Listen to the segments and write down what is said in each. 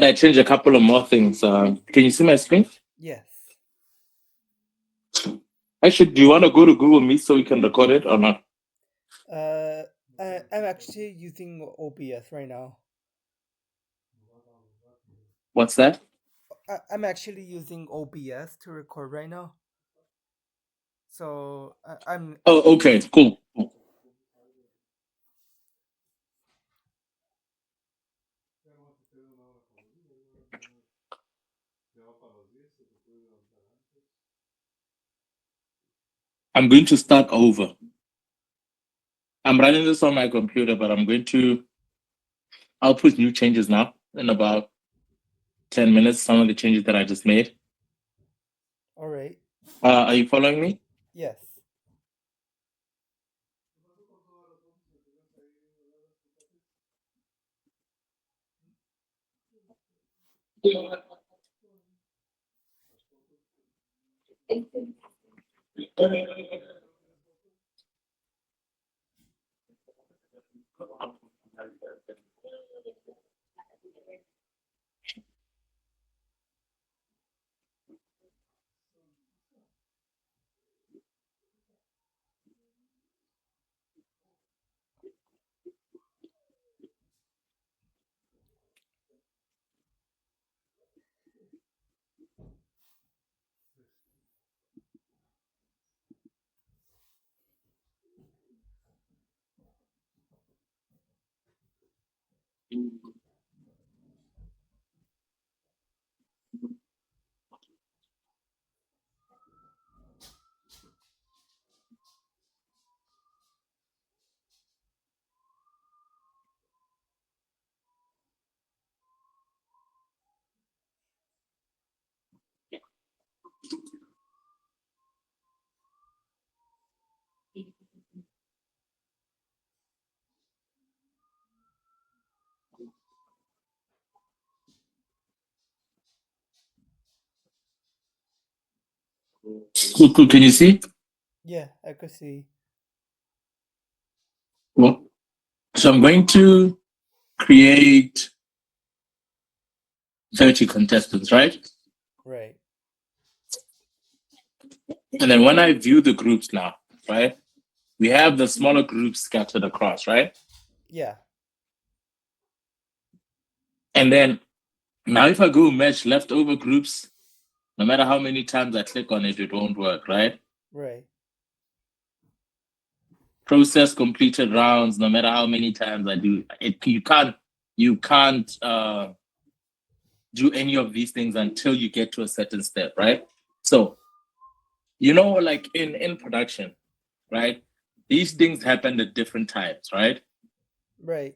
I change a couple of more things. Can you see my screen? Yes. Actually, do you want to go to Google Meet so we can record it or not? I'm actually using OBS right now. What's that? I'm actually using OBS to record right now. So I'm. Oh, okay, cool. I'm going to start over. I'm running this on my computer, but I'll put new changes now in about 10 minutes, some of the changes that I just made. All right. Are you following me? Yes. Cool. Can you see? Yeah, I could see. Well, so I'm going to create 30 contestants, right? Right. And then when I view the groups now, right, we have the smaller groups scattered across, right? Yeah. And then now if I go match leftover groups, no matter how many times I click on it, it won't work, right? Right. Process completed rounds, no matter how many times I do it, you can't do any of these things until you get to a certain step, right? So, like in production, right? These things happen at different times, right? Right.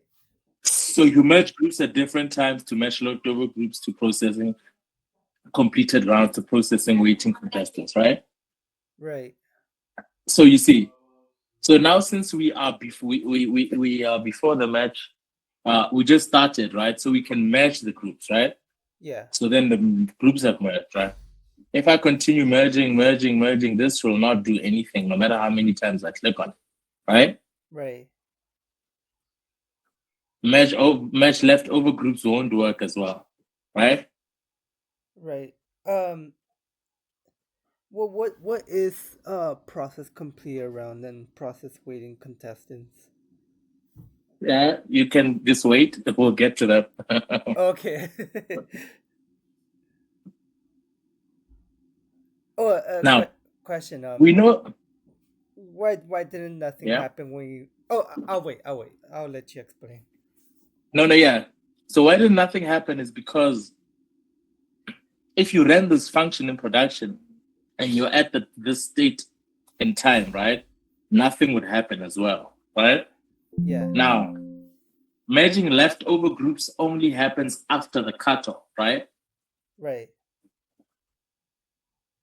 So you merge groups at different times to match leftover groups to processing completed rounds to processing waiting contestants, right? Right. So you see, so now since we are before we are before the match, we just started, right? So we can merge the groups, right? Yeah. So then the groups have merged, right? If I continue merging, this will not do anything, no matter how many times I click on it, right? Right. Merge leftover groups won't work as well, right? Right. Well, what is process complete around and process waiting contestants? Yeah, you can just wait. We'll get to that. Okay. Oh, Now question. we know. Why didn't nothing Yeah. happen when you? Oh, I'll wait. I'll let you explain. No. Yeah. So why did nothing happen is because if you ran this function in production and you're at this state in time, right? Nothing would happen as well, right? Yeah. Now, merging leftover groups only happens after the cutoff, right? Right.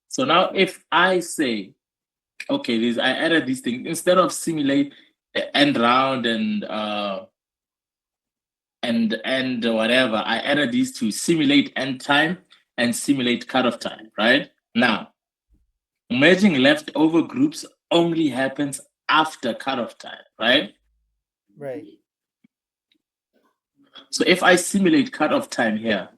So now if I say, okay, I added these things instead of simulate end round and whatever, I added these to simulate end time and simulate cutoff time, right? Now, merging leftover groups only happens after cutoff time, right? Right. So if I simulate cutoff time here,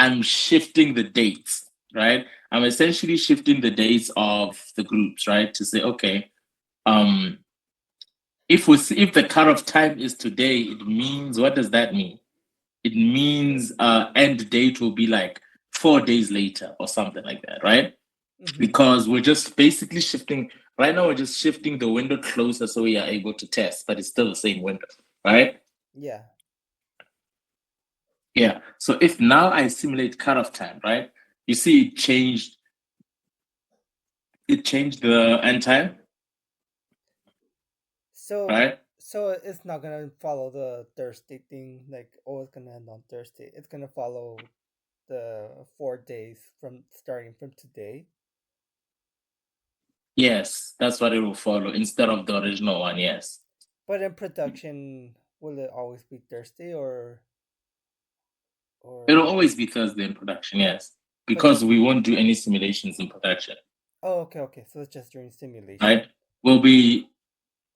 I'm shifting the dates, right? I'm essentially shifting the dates of the groups, right? To say, okay, if the cutoff time is today, it means, what does that mean? It means end date will be like 4 days later or something like that, right? Mhm. Because we're just basically shifting. Right now, we're just shifting the window closer so we are able to test, but it's still the same window, right? Yeah. Yeah. So if now I simulate cutoff time, right? You see, it changed the end time, So right? so it's not gonna follow the Thursday thing, like, oh, it's gonna end on Thursday. It's gonna follow the 4 days from starting from today. Yes, that's what it will follow instead of the original one. Yes, But in production, will it always be Thursday it'll or always be Thursday in production. Yes, but because we won't do any simulations in production, oh, okay. So it's just during simulation. right? We'll be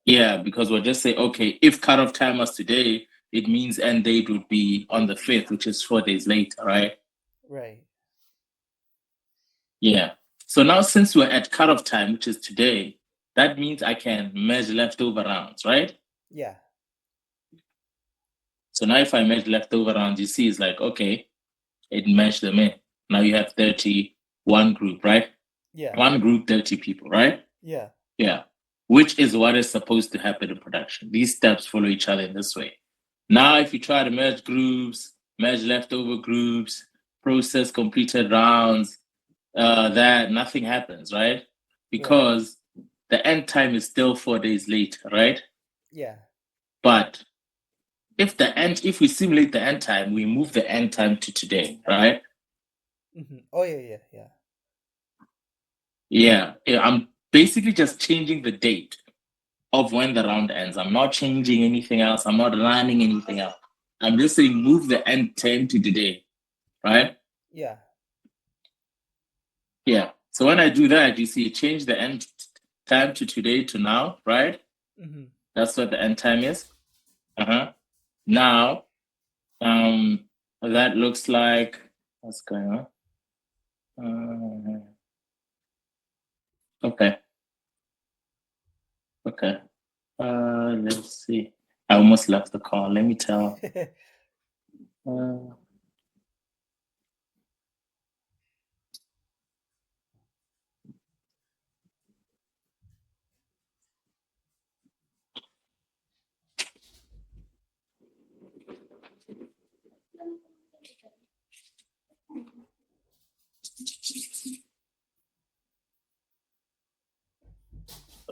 Yeah, because we'll just say, okay, if cutoff time was today, it means end date would be on the 5th, which is 4 days later, right? Right. Yeah. So now since we're at cutoff time, which is today, that means I can merge leftover rounds, right? Yeah. So now if I merge leftover rounds, you see it's like, okay, it merged them in. Now you have 31 group, right? Yeah. One group, 30 people, right? Yeah. Yeah. Which is what is supposed to happen in production. These steps follow each other in this way. Now, if you try to merge groups, merge leftover groups, process completed rounds, that nothing happens, right? Because the end time is still 4 days later, right? Yeah. But if we simulate the end time, we move the end time to today, right? Oh yeah. Yeah, I'm basically just changing the date of when the round ends. I'm not changing anything else. I'm not running anything else. I'm just saying move the end time to today, right? Yeah. Yeah. So when I do that, you see, change the end time to today to now, right? Mm-hmm. That's what the end time is. Uh-huh. Now, that looks like what's going on. Okay. Okay. Let's see. I almost left the call. Let me tell.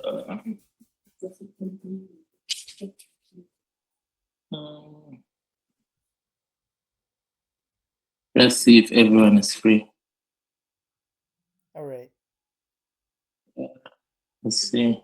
Uh, uh, let's see if everyone is free. All right. Let's see.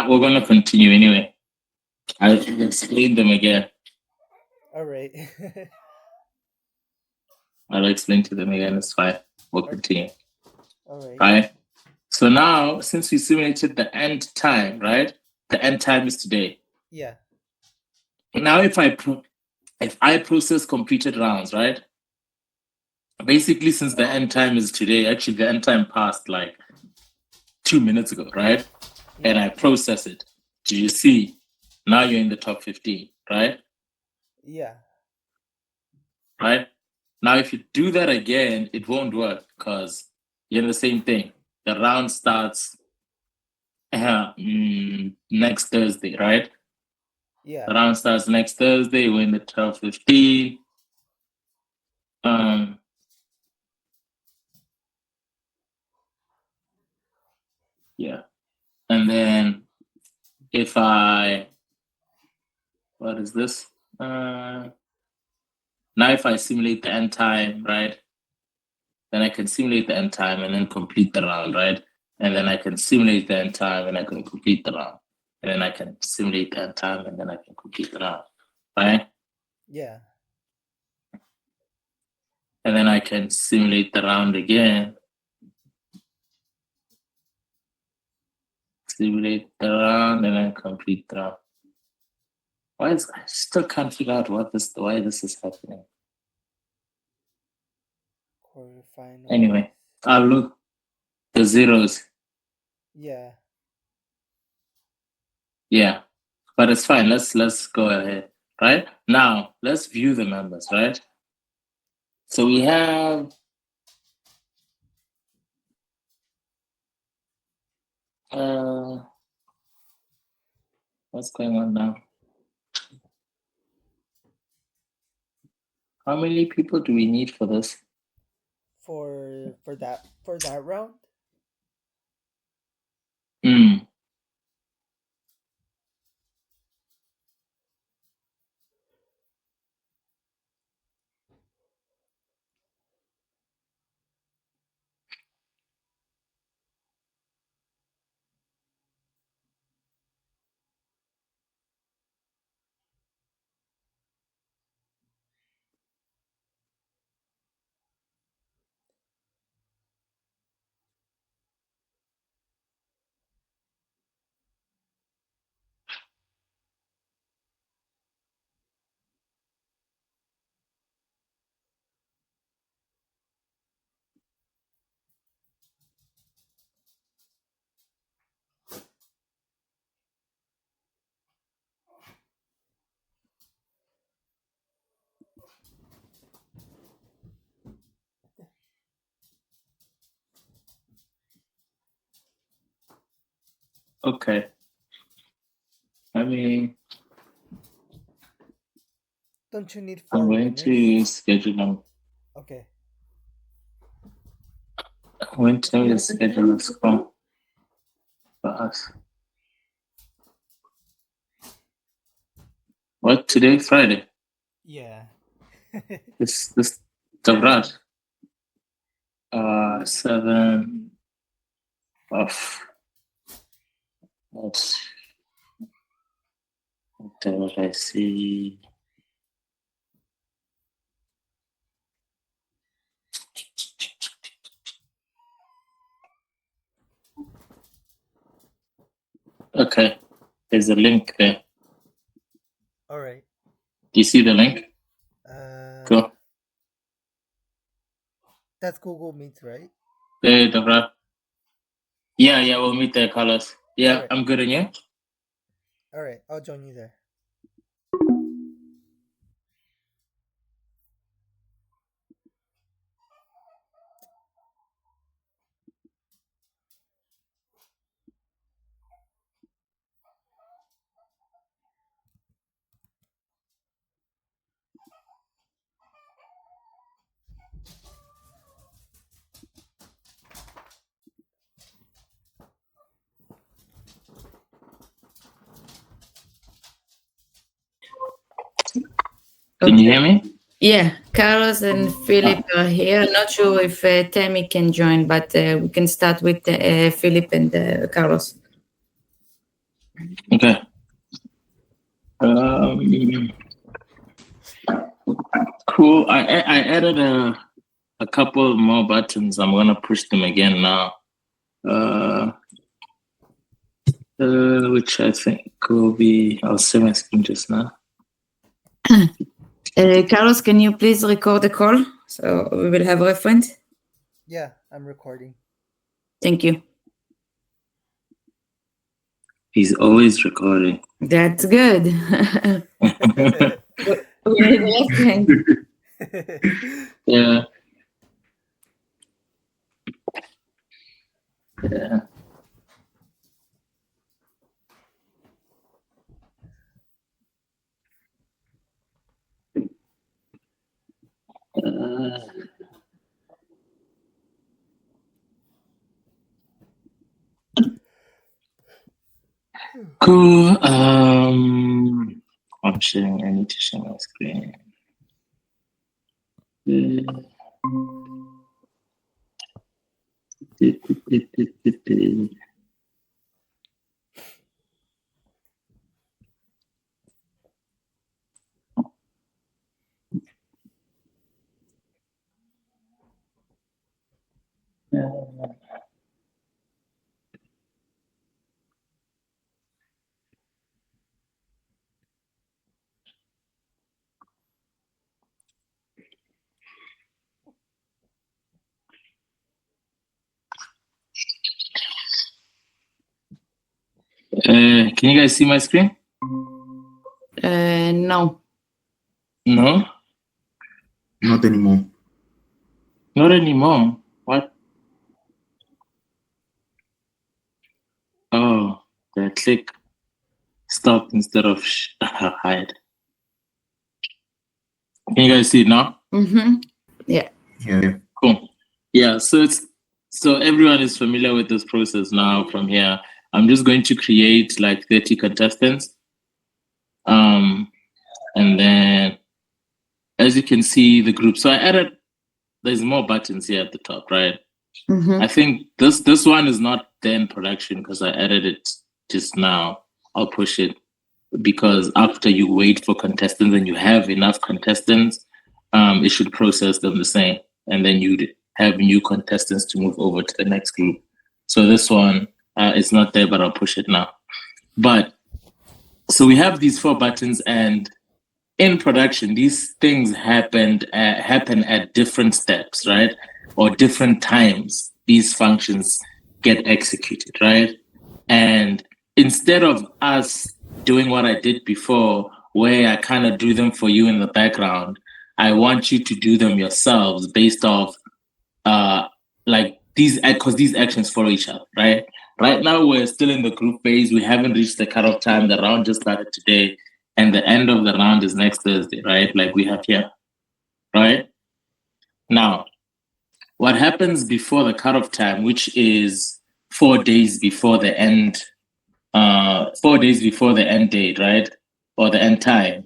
We're gonna continue anyway. I'll explain them again. All right. I'll explain to them again. It's fine. We'll continue. All right. Right. So now, since we simulated the end time, right? The end time is today. Yeah. Now, if I process completed rounds, right? Basically, since the end time is today, actually the end time passed like 2 minutes ago, right? And I process it. Do you see? Now you're in the top 15, right? Yeah. Right? Now, if you do that again, it won't work because you're in the same thing. The round starts next Thursday, right? Yeah. The round starts next Thursday. We're in the top 15. Yeah. And then if what is this? Now if I simulate the end time, right? Then I can simulate the end time and then complete the round, right? and then I can simulate the end time, and I can complete the round. And then I can simulate the end time, and then I can complete the round, right? Yeah. And then I can simulate the round again. Simulate the round, and then complete the round. I still can't figure out why this is happening. Quarterfinals. Anyway, I'll look the zeros. Yeah. Yeah, but it's fine. Let's go ahead. Right now, let's view the members. Right. So we have what's going on now? How many people do we need for this? For that round? Hmm. Okay. Don't you need I'm 4 going winners? to schedule them. Okay. I'm going to schedule a score for us. What today? Friday. Yeah. This the rush. 7 of what did I see? Okay, there's a link there. All right. Do you see the link? Cool. That's Google Meets, right? Hey, Devra. Yeah, we'll meet there, Carlos. Yeah, Alright. I'm good, and you? All right, I'll join you there. Can you hear me? Yeah, Carlos and Philip are here. Not sure if Tammy can join, but we can start with Philip and Carlos. Okay. Cool. I added a couple more buttons. I'm gonna push them again now. Which I think will be. I'll share my screen just now. Carlos, can you please record the call so we will have reference? Yeah, I'm recording. Thank you. He's always recording. That's good. We need reference. Yeah. Yeah. Cool. I'm sharing. I need to share my screen. Can you guys see my screen? No. No, Not anymore. not anymore. What? Oh, the click stop instead of hide. Can you guys see it now? Mm-hmm. Yeah. Cool. Yeah, so everyone is familiar with this process now. From here, I'm just going to create like 30 contestants. And then as you can see the group. So I added, there's more buttons here at the top, right? Mm-hmm. I think this one is not there in production because I added it just now. I'll push it because after you wait for contestants and you have enough contestants, it should process them the same. And then you'd have new contestants to move over to the next group. So this one is not there, but I'll push it now. But so we have these 4 buttons, and in production, these things happen at different steps, right? Or different times these functions get executed, right? And instead of us doing what I did before, where I kind of do them for you in the background, I want you to do them yourselves based off like these, because these actions follow each other, right? Right now, we're still in the group phase. We haven't reached the cutoff time. The round just started today, and the end of the round is next Thursday, right? Like we have here, right? Now, what happens before the cutoff time, which is 4 days before the end, 4 days before the end date, right? Or the end time,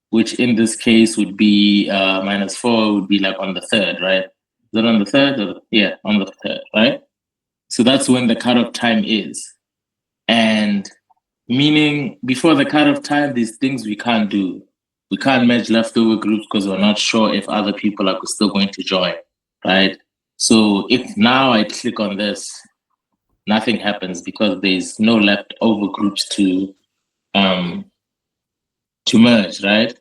which in this case would be -4, would be like on the 3rd, right? Is it on the 3rd? Or, yeah, on the 3rd, right? So that's when the cutoff time is. And meaning before the cutoff time, these things we can't do. We can't merge leftover groups because we're not sure if other people are still going to join, right? So if now I click on this, nothing happens because there's no leftover groups to merge, right?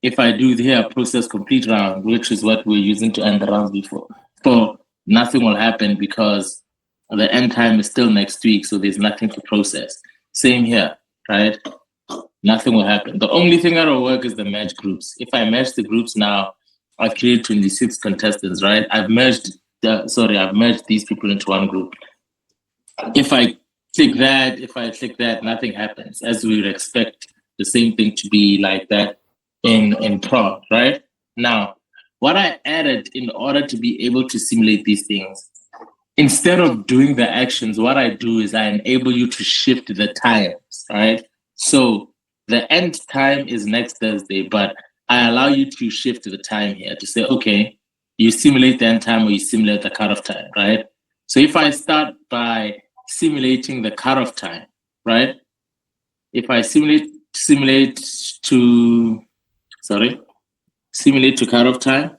If I do here process complete round, which is what we're using to end the rounds before, so nothing will happen because the end time is still next week, so there's nothing to process. Same here, right? Nothing will happen. The only thing that will work is the merge groups. If I merge the groups now, I've created 26 contestants, right? I've merged these people into one group. If I click that, nothing happens, as we would expect the same thing to be like that in prod, right? Now, what I added in order to be able to simulate these things, instead of doing the actions, what I do is I enable you to shift the times, right? So the end time is next Thursday, but I allow you to shift the time here to say, okay, you simulate the end time or you simulate the cutoff time, right? So if I start by simulating the cutoff time, right? If I simulate to cutoff time,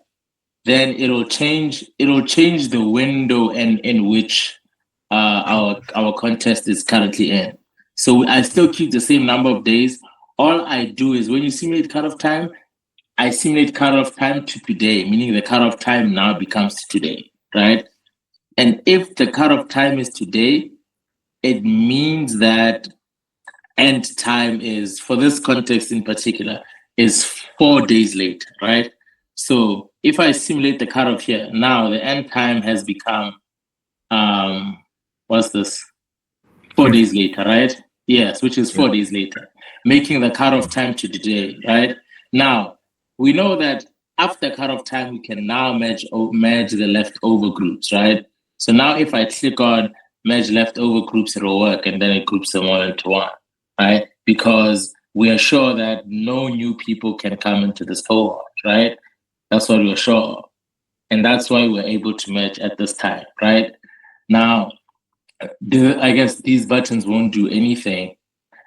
then it'll change the window in which our contest is currently in. So I still keep the same number of days. All I do is when you simulate cutoff time, I simulate cutoff time to today, meaning the cutoff time now becomes today, right? And if the cutoff time is today, it means that end time is, for this context in particular, is 4 days later, right? So if I simulate the cutoff here, now the end time has become, what's this? 4 days later, right? Yes, which is 4 days later, making the cutoff time to today, right? Now, we know that after cutoff time, we can now merge the leftover groups, right? So now if I click on merge leftover groups, it'll work, and then it groups them all into one, right? Because we are sure that no new people can come into this cohort, right? That's what we're sure of. And that's why we're able to merge at this time, right? Now, I guess these buttons won't do anything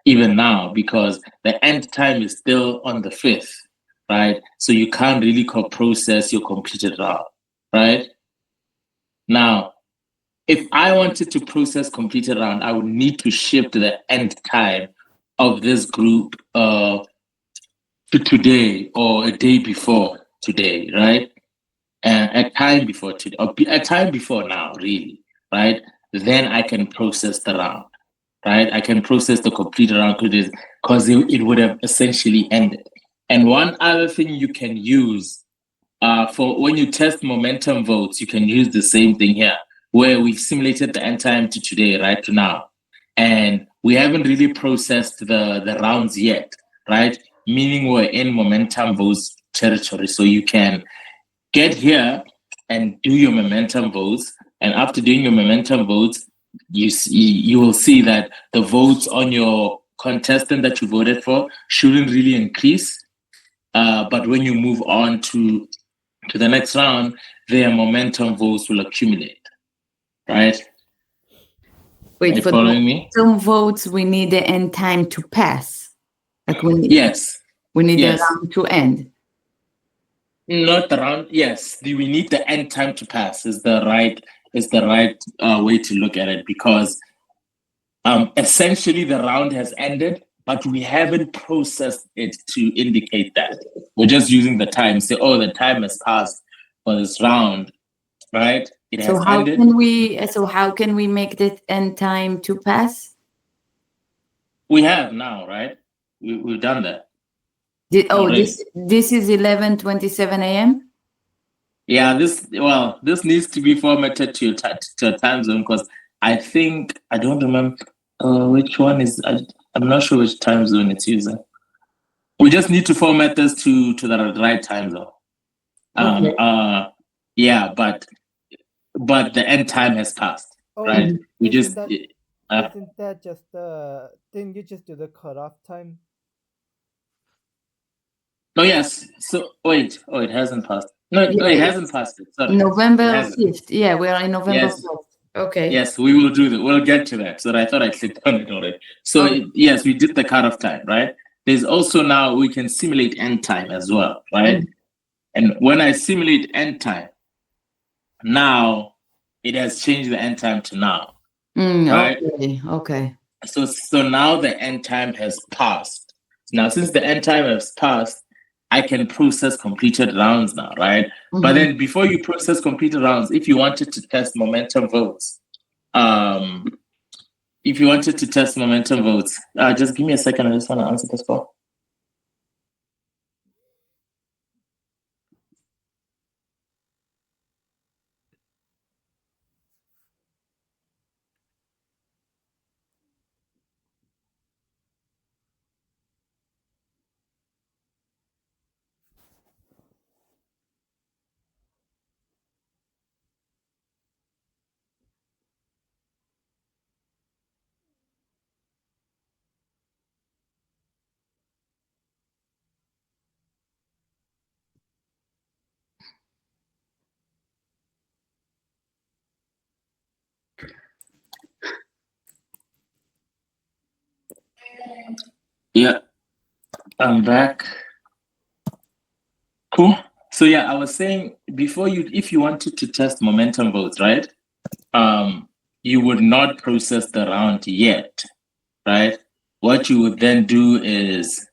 even now because the end time is still on the 5th, right? So you can't really process your completed round, right? Now, if I wanted to process completed round, I would need to shift the end time of this group to today or a day before today, right? And a time before today, or a time before now, really, right? Then I can process the round, right? I can process the complete round because it would have essentially ended. And one other thing you can use for when you test momentum votes, you can use the same thing here, where we've simulated the end time to today, right, to now. And we haven't really processed the rounds yet, right? Meaning we're in momentum votes territory. So you can get here and do your momentum votes. And after doing your momentum votes, you will see that the votes on your contestant that you voted for shouldn't really increase. But when you move on to the next round, their momentum votes will accumulate, right? Wait, Are you for following me? some votes, we need the end time to pass. Like we need, Yes. we need Yes. the round to end. Not the round. Yes, we need the end time to pass. Is the right way to look at it because essentially the round has ended, but we haven't processed it to indicate that. We're just using the time. Say, oh, the time has passed for this round, right? It So has how ended. can we make the end time to pass? We have now, right? We've done that. Already. This is 11:27 a.m. Yeah, this needs to be formatted to a time zone because I don't remember which one is. I'm not sure which time zone it's using. We just need to format this to the right time zone. Okay. Yeah, but the end time has passed, right? We just isn't that just didn't you just do the cutoff time? Oh yes. So wait. Oh, it hasn't passed. No, it hasn't passed it. Sorry. November 5th. Yeah, we are in November 5th. Okay. Yes, we will do that. We'll get to that. So I thought I clicked on it already. So yes, we did the cutoff time, right? There's also now we can simulate end time as well, right? And when I simulate end time, now it has changed the end time to now. Right? Okay. So now the end time has passed. Now, since the end time has passed, I can process completed rounds now, right? Mm-hmm. But then before you process completed rounds, if you wanted to test momentum votes, just give me a second. I just want to answer this call. Yeah, I'm back. Cool. So yeah, I was saying before if you wanted to test momentum votes, right? You would not process the round yet, right? What you would then do is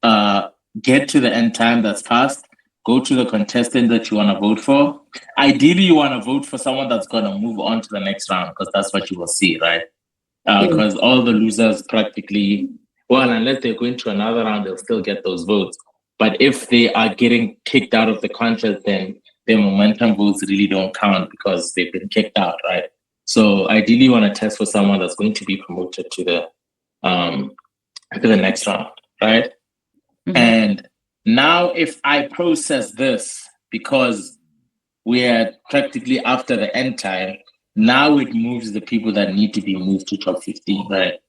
get to the end time that's passed, go to the contestant that you want to vote for. Ideally, you want to vote for someone that's going to move on to the next round because that's what you will see, right? Because all the losers practically, unless they're going to another round, they'll still get those votes. But if they are getting kicked out of the contest, then their momentum votes really don't count because they've been kicked out, right? So ideally, you want to test for someone that's going to be promoted to the next round, right? Mm-hmm. And now, if I process this because we are practically after the end time, now it moves the people that need to be moved to top 15, right?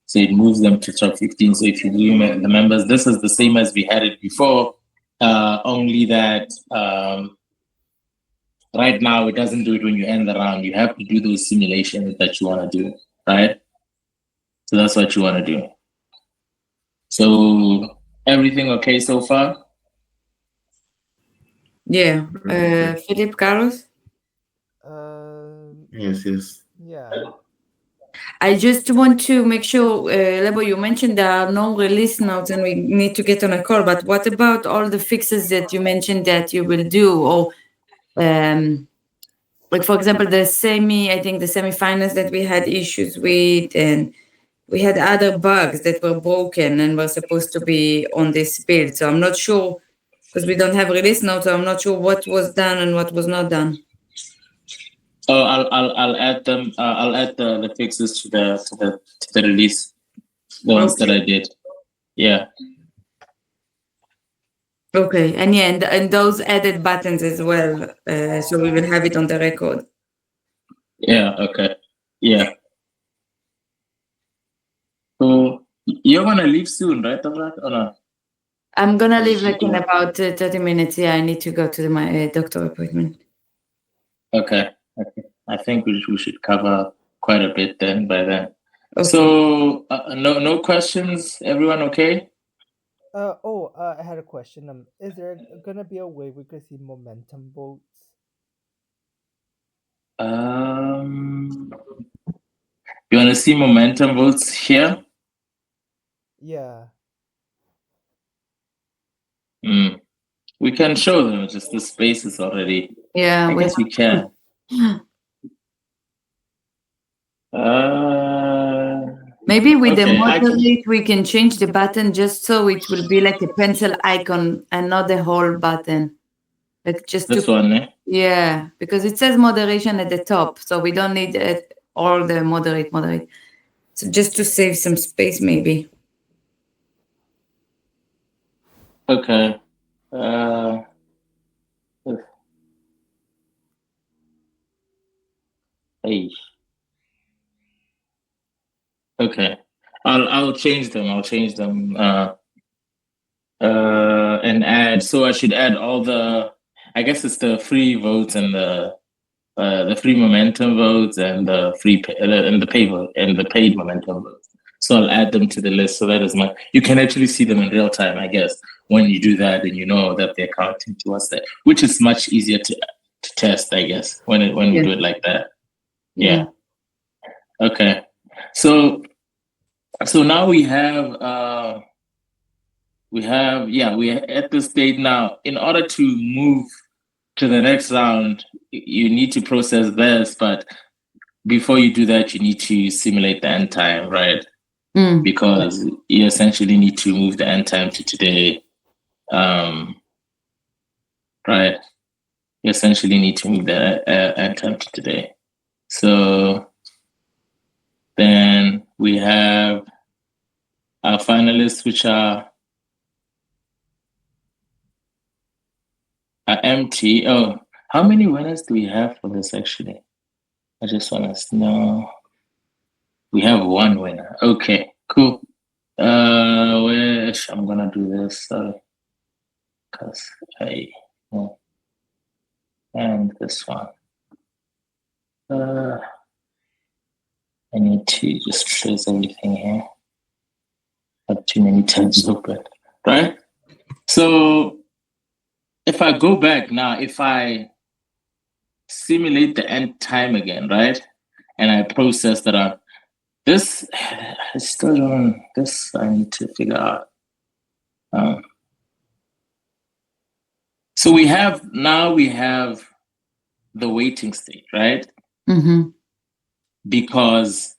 So it moves them to top 15. So if you do the members, this is the same as we had it before, only that right now it doesn't do it when you end the round. You have to do those simulations that you want to do, right? So that's what you want to do. So everything okay so far? Yeah. Philip, Carlos? Yes, yes. Yeah. I just want to make sure, Lebo, you mentioned there are no release notes and we need to get on a call, but what about all the fixes that you mentioned that you will do? Or, like, for example, I think the semifinals that we had issues with, and we had other bugs that were broken and were supposed to be on this build. So I'm not sure, because we don't have release notes, so I'm not sure what was done and what was not done. Oh, I'll add them. I'll add the fixes to the release, the ones that I did. Yeah. Okay, and those added buttons as well, so we will have it on the record. Yeah. Okay. Yeah. So you're gonna leave soon, right, Tamrat? Or no? I'm gonna leave like in about 30 minutes. Yeah, I need to go to my doctor appointment. Okay. I think we should cover quite a bit then by then. Okay. So no questions. Everyone okay? I had a question. Is there gonna be a way we could see momentum votes? You want to see momentum votes here? Yeah. We can show them. Just the space is already. Yeah, I guess we can. Maybe with the Okay, moderate, we can change the button just so it will be like a pencil icon and not the whole button. Like just this one, eh? Yeah, because it says moderation at the top, so we don't need all the moderate. So just to save some space, maybe. Okay. Hey. Okay. I'll change them. And add. So I should add all the. I guess it's the free votes and the free momentum votes and the free and the paid vote and the paid momentum votes. So I'll add them to the list. So that is you can actually see them in real time, I guess. When you do that, and you know that they're counting towards that, which is much easier to test, I guess, when we do it like that. Yeah. Okay. So now we are at this stage now. In order to move to the next round, you need to process this, but before you do that, you need to simulate the end time, right? Because you essentially need to move the end time to today. Right. You essentially need to move the end time to today. So then we have our finalists, which are empty. Oh, how many winners do we have for this actually? I just want to know. We have one winner. Okay, cool. I'm gonna do this because and this one. I need to just close everything here. I have too many tabs open, right? So if I go back now, if I simulate the end time again, right? And I process that out. This, I still don't, this I need to figure out. So we have the waiting state, right? Mm-hmm. Because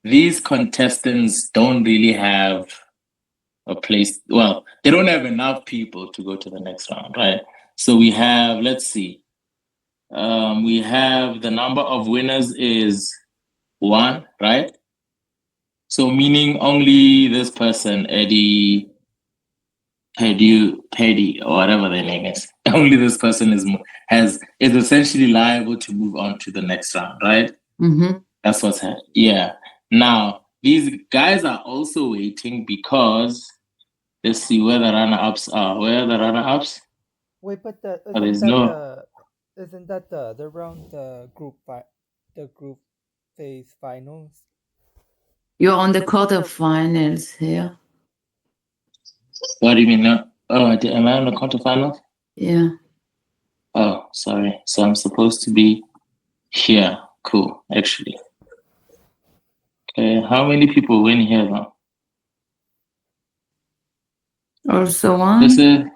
these contestants don't really have a place. Well, they don't have enough people to go to the next round, right? So we have, let's see. We have the number of winners is 1, right? So meaning only this person, Eddie, or whatever their name is. Only this person is essentially liable to move on to the next round, right? Mm-hmm. That's what's happening. Yeah. Now these guys are also waiting because let's see where the runner-ups are. Where are the runner-ups? Wait, but there's no. Isn't that the round, the group phase finals? You're on the quarterfinals here. What do you mean now? Oh, am I on the quarterfinals? Yeah. Oh, sorry. So I'm supposed to be here. Cool, actually. Okay, how many people win here now? Also one. This is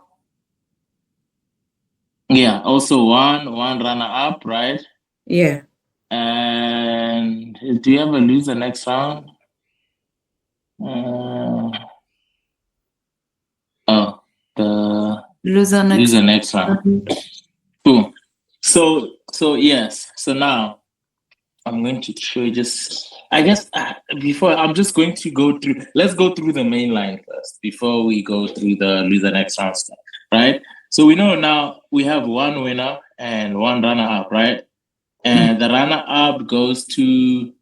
also one runner up, right? Yeah. And do you ever lose the next round? The Loser next round. Cool. So yes. So now I'm going to show you just. I guess before I'm just going to go through. Let's go through the main line first before we go through the loser next round stuff, right? So we know now we have one winner and one runner up, right? And the runner up goes to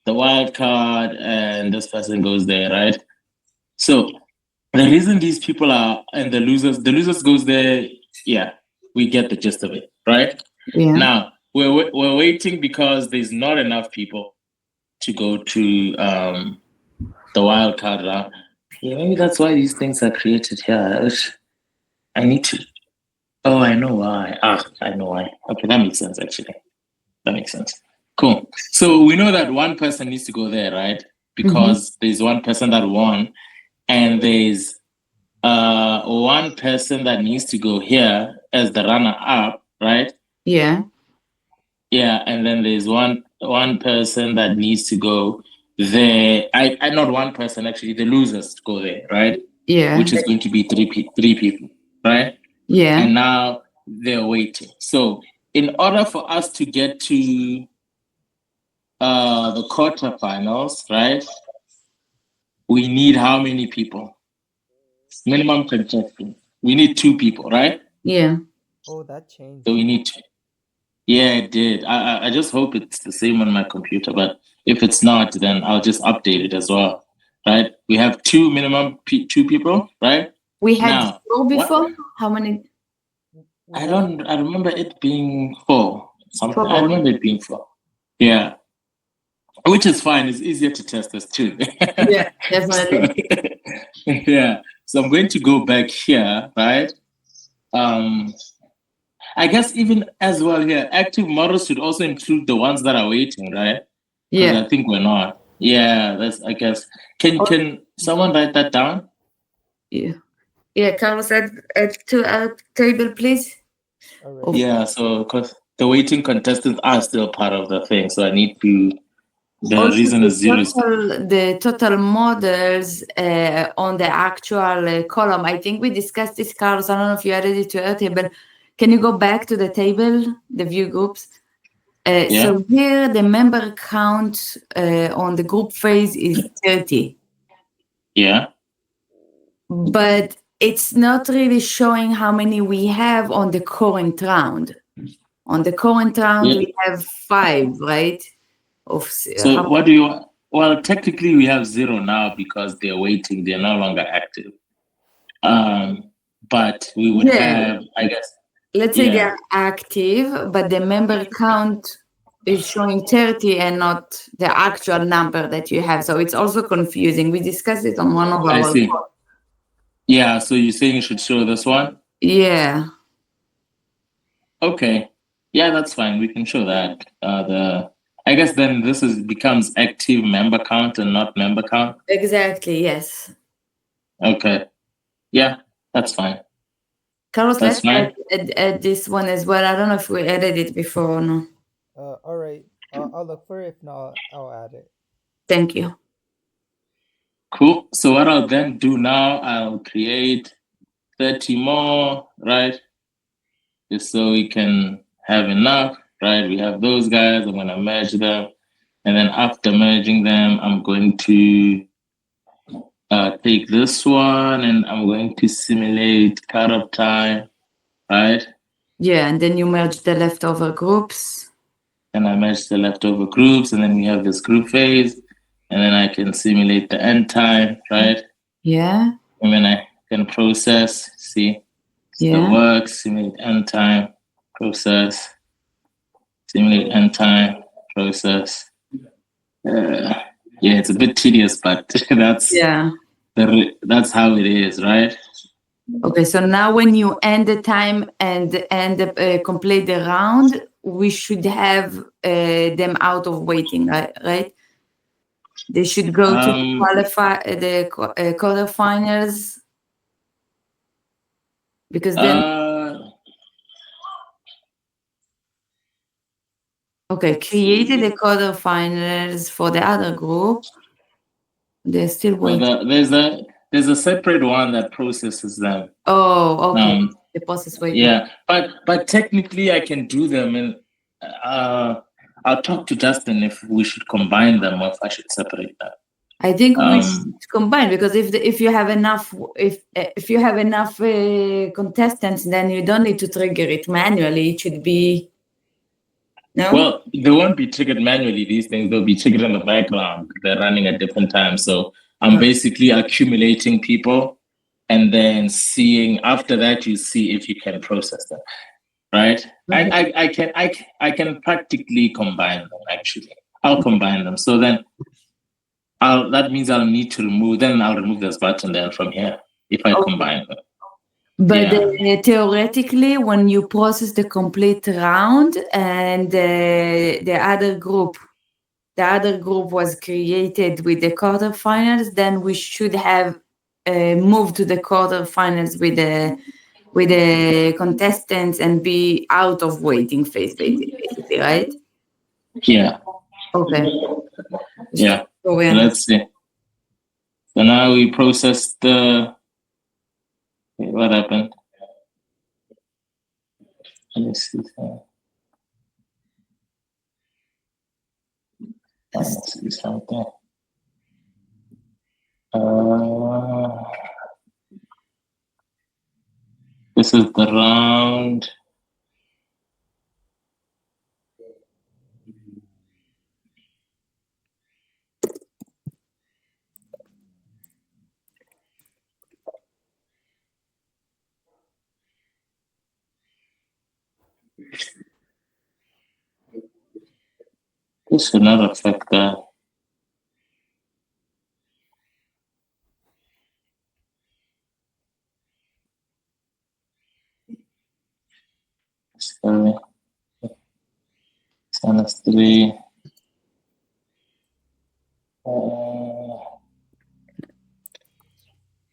the wild card, and this person goes there, right? So the reason these people are and the losers goes there. Yeah, we get the gist of it, right? Yeah. Now we're waiting because there's not enough people to go to the wild card round. Yeah, maybe that's why these things are created here. I need to. Oh, I know why. I know why. Okay, that makes sense. Actually, that makes sense. Cool. So we know that one person needs to go there, right? Because there's one person that won, and there's one person that needs to go here as the runner up, right? Yeah. Yeah, and then there's one person that needs to go there. I not one person actually. The losers go there, right? Yeah. Which is going to be three people, right? Yeah. And now they're waiting. So in order for us to get to the quarterfinals, right? We need how many people? Minimum contestants. We need 2 people, right? Yeah. Oh, that changed. So we need to. Yeah, it did. I just hope it's the same on my computer, but if it's not, then I'll just update it as well, right? We have 2 minimum 2 people, right? We had Now, 4 before. How many? I remember it being 4. Something. 4. I remember it being 4. Yeah. Which is fine. It's easier to test us too. Yeah, definitely. Yeah. So I'm going to go back here, right? I guess even as well here, active models should also include the ones that are waiting, right? Because Yeah. I think we're not. Yeah, that's I guess. Can someone write that down? Yeah. Yeah, Carlos, add to our table, please. All right. Yeah, so because the waiting contestants are still part of the thing, so I need to. The Also, reason is 0. the total models on the actual column. I think we discussed this, Carlos. I don't know if you added it to our table. Can you go back to the table, the view groups? So here the member count on the group phase is 30. Yeah. But it's not really showing how many we have on the current round. On the current round, we have 5, right? So what do you? Well, technically we have 0 now because they're waiting. They're no longer active. But we would have, I guess. Let's say they're active, but the member count is showing 30 and not the actual number that you have. So it's also confusing. We discussed it on one of our. I see. Yeah, so you're saying you should show this one? Yeah. Okay. Yeah, that's fine. We can show that. I guess then this becomes active member count and not member count. Exactly. Yes. Okay. Yeah, that's fine. Carlos, let's add this one as well. I don't know if we added it before or no. All right. I'll look for it. If not, I'll add it. Thank you. Cool. So what I'll then do now, I'll create 30 more, right? Just so we can have enough, right? We have those guys. I'm going to merge them. And then after merging them, I'm going to take this one and I'm going to simulate cut-up time, right? Yeah, and then you merge the leftover groups. And I merge the leftover groups, and then we have this group phase, and then I can simulate the end time, right? Yeah. And then I can process, see, still works, simulate end time, process. simulate end time process. Yeah, it's a bit tedious, but that's Yeah. that's how it is, right? Okay, so now when you end the time and complete the round, we should have them out of waiting, right? They should go to the quarterfinals, because then created the quarterfinals for the other group. They're still waiting. There's a separate one that processes them. Oh, okay. The process waiting. Yeah, but technically I can do them, and I'll talk to Justin if we should combine them or if I should separate them. I think we should combine, because if you have enough contestants, then you don't need to trigger it manually. It should be. No? Well, they won't be triggered manually. These things, they'll be triggered in the background. They're running at different times. So I'm basically accumulating people, and then seeing after that, you see if you can process them, right? Okay. I can practically combine them. Actually, I'll combine them. So then, that means I'll need to remove. Then I'll remove this button then from here if I combine them. But theoretically, when you process the complete round and the other group was created with the quarterfinals, then we should have moved to the quarterfinals with the contestants and be out of waiting phase, basically, right? Yeah. Okay. Yeah. So let's see. So now we process the. What happened? Let me see. Let's see something. This is the round. This should not affect that. Sorry. Minus 3.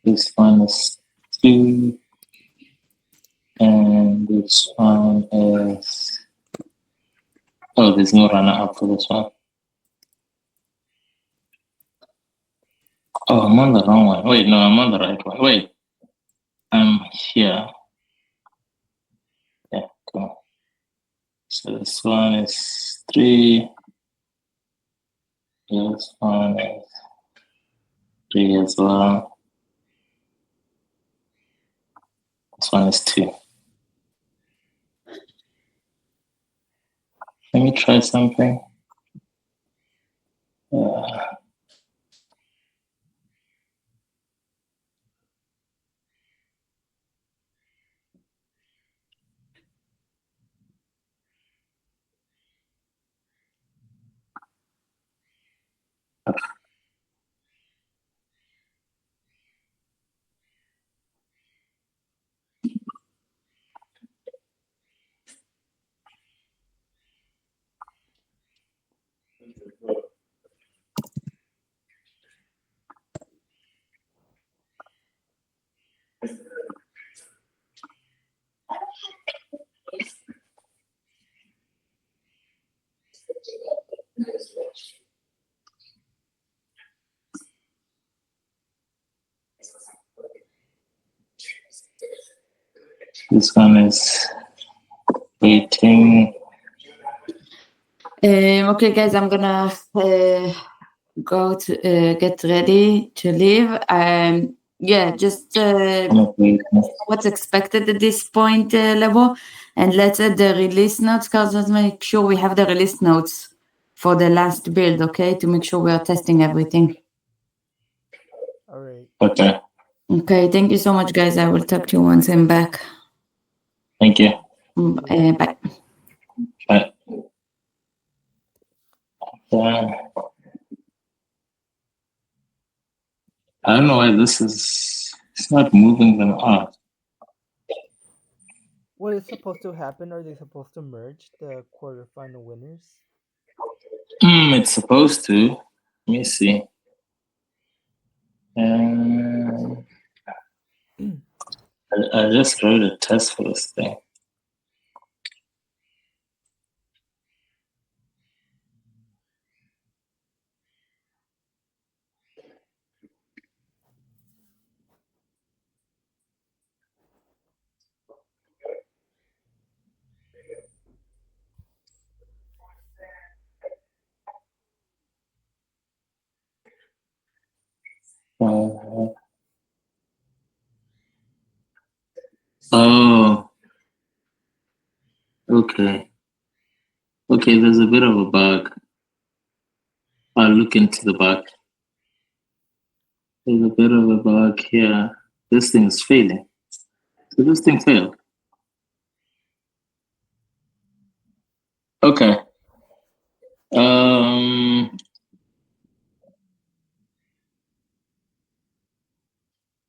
This one is 2. And this one is. Oh, there's no runner up for this one. Oh, I'm on the wrong one. Wait, no, I'm on the right one. Wait. I'm here. Yeah, cool. So this one is 3. This one is 3 as well. This one is 2. Let me try something. This one is waiting. Okay, guys, I'm gonna go to get ready to leave. Just what's expected at this point level, and let's add the release notes, because let's make sure we have the release notes for the last build, okay, to make sure we are testing everything. All right. Okay, thank you so much, guys. I will talk to you once I'm back. Thank you. Bye. Bye. I don't know why this is. It's not moving them up. What is supposed to happen? Are they supposed to merge the quarterfinal winners? It's supposed to. Let me see. I just wrote a test for this thing. Oh, okay. Okay, there's a bit of a bug. I'll look into the bug. There's a bit of a bug here. This thing is failing. Did this thing fail? Okay.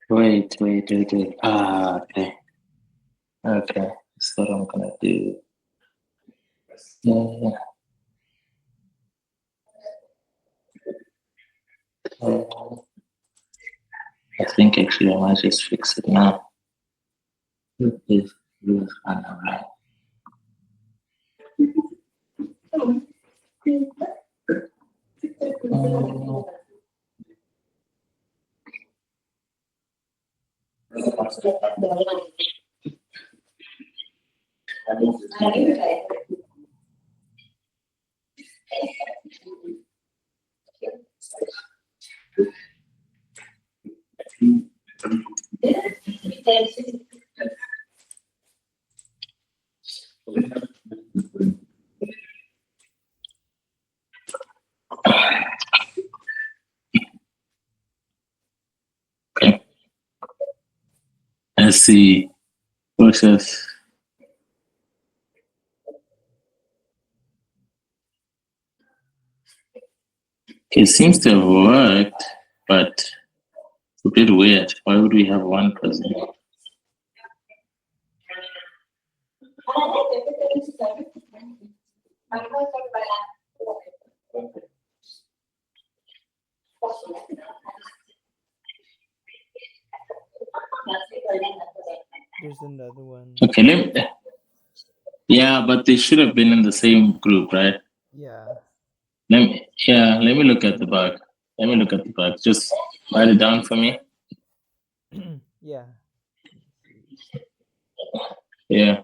Wait. Okay. Okay. That's what I'm gonna do. I think actually I might just fix it now. If right. Okay. Let's see. Process. It seems to have worked, but it's a bit weird. Why would we have one person? There's another one. Okay, yeah, but they should have been in the same group, right? Yeah. Let me look at the bug. Just write it down for me. Yeah. Yeah.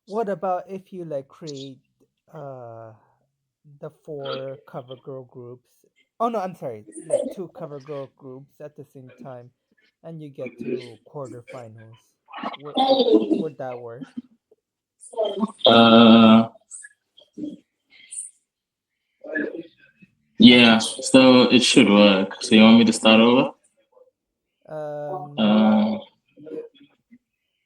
What about if you like create the 4 cover girl groups? Oh no, I'm sorry. Like 2 cover girl groups at the same time and you get to quarterfinals. Would that work? Yeah, so it should work. So you want me to start over?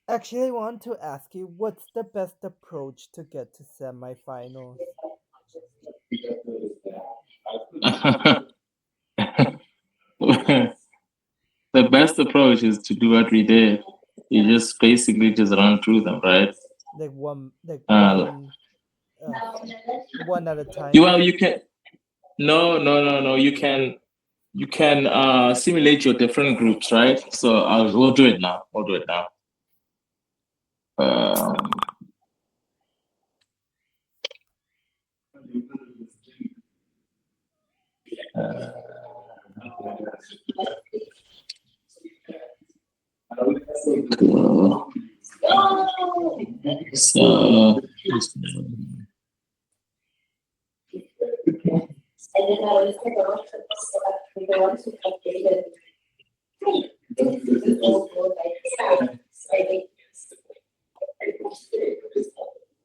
Actually, I want to ask you, what's the best approach to get to semifinals? The best approach is to do what we did. You just basically just run through them, right? Like one at a time. Well, you can. No. You can simulate your different groups, right? So we'll do it now. Cool. So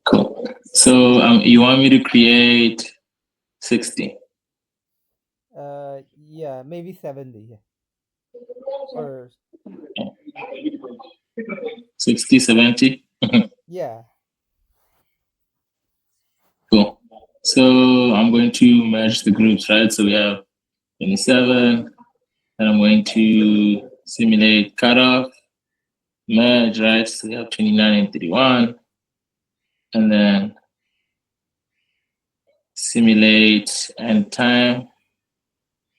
cool. So you want me to create 60? Yeah, maybe 70. Yeah. Or 60, 70. Yeah. Cool. So I'm going to merge the groups, right? So we have 27, and I'm going to simulate cutoff, merge, right? So we have 29 and 31, and then simulate end time.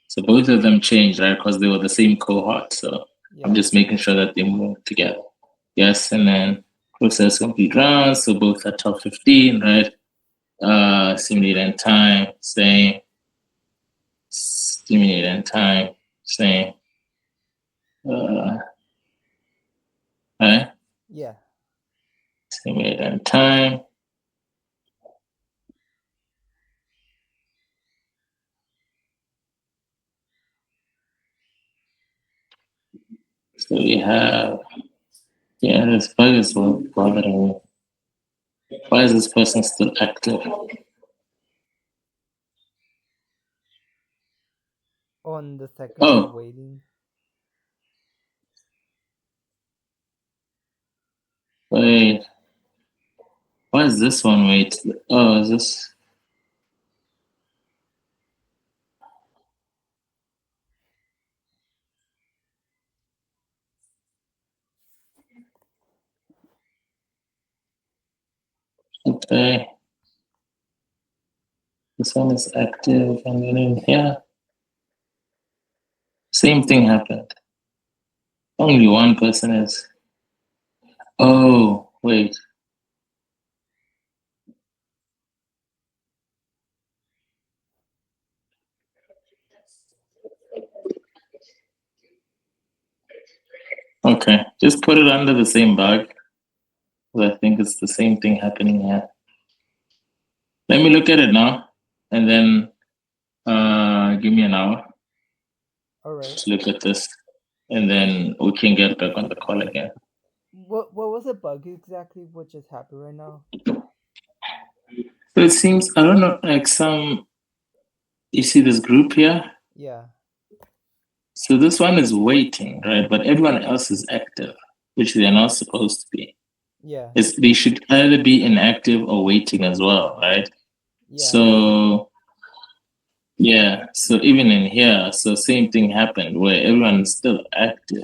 So both of them changed, right? Because they were the same cohort. So Yeah. I'm just making sure that they move together. Yes, and then process complete rounds. So both are top 15, right? Simulate end time, same. Simulate end time, same. Right? Yeah. Simulate end time. So we have, yeah, this bug is what bothering me. Why is this person still active? On the second Oh. one waiting. Wait. Why is this one wait? Oh, is this? Okay. This one is active, and then in here, same thing happened. Only one person is. Oh, wait. Okay, just put it under the same bug. 'Cause I think it's the same thing happening here. Let me look at it now, and then give me an hour All right. to look at this, and then we can get back on the call again. What was the bug exactly? What just happened right now? So it seems, I don't know, like you see this group here? Yeah. So this one is waiting, right? But everyone else is active, which they're not supposed to be. Yeah. They should either be inactive or waiting as well, right? Yeah. So yeah, so even in here, so same thing happened where everyone's still active,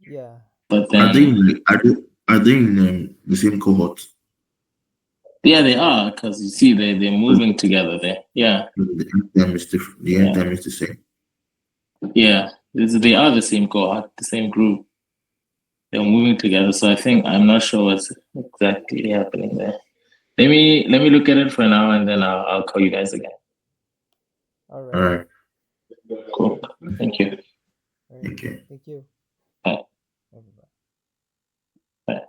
Yeah. but Are they then in the same cohort? yeah, they are because you see they're moving together there. Yeah, The end time is different. The end time is the same. yeah, they are the same cohort, the same group. They're moving together, so I think I'm not sure what's exactly happening there. Let me look at it for now, and then I'll call you guys again. All All right. right. Cool. Thank you. All right. Okay. Thank you. Bye. Bye-bye. Bye.